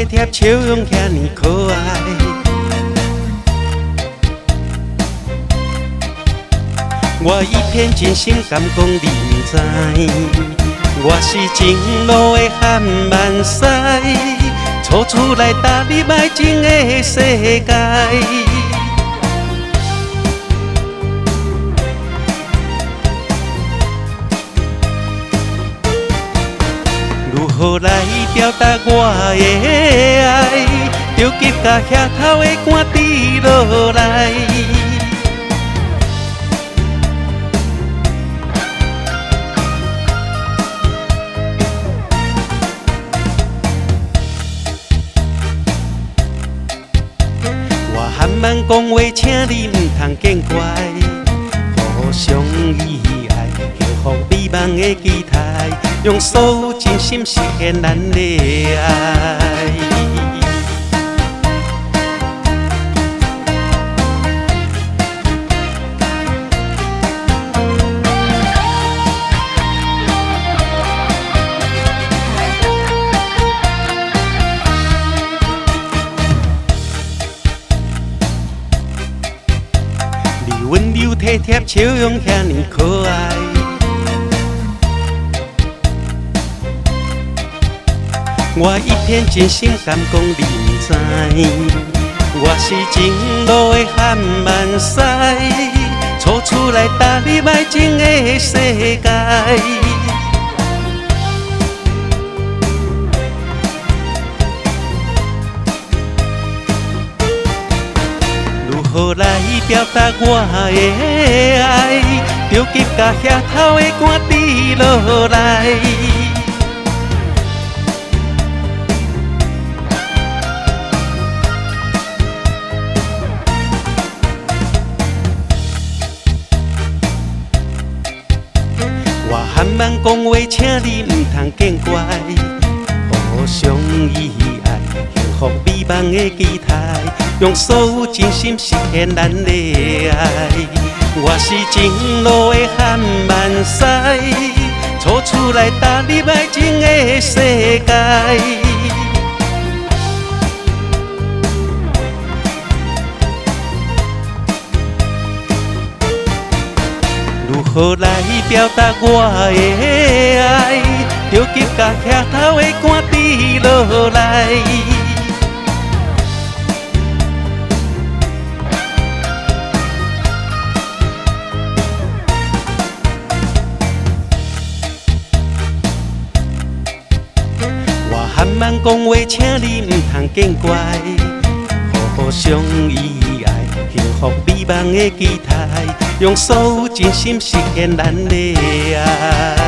体贴，笑容遐尼可爱。我一片真心敢讲你不知，我是情路的汉万塞，初次来踏入爱情的世界。如何来表达我的爱？着急甲遐头的汗滴落来。我含慢讲话，请你唔通见怪，互相依爱，幸福美梦的期待。用所有真心实现咱的爱。你温柔体贴，笑容遐尼可爱。我一片真心敢讲你不知，我是情路的汉万塞，初次来踏入爱情的世界。如何来表达我的爱？着急甲遐头的汗滴落来。我含慢讲话，请你唔通见怪，互相依爱，幸福美梦的期待，用所有真心实现咱的爱。我是情路的汉万塞，初次来踏入爱情的世界。如何来表达我的爱？着急甲遐头的汗滴落来。我含慢讲话，请你唔通见怪，互相依爱，幸福美梦的期待。用所有真心实现咱的爱。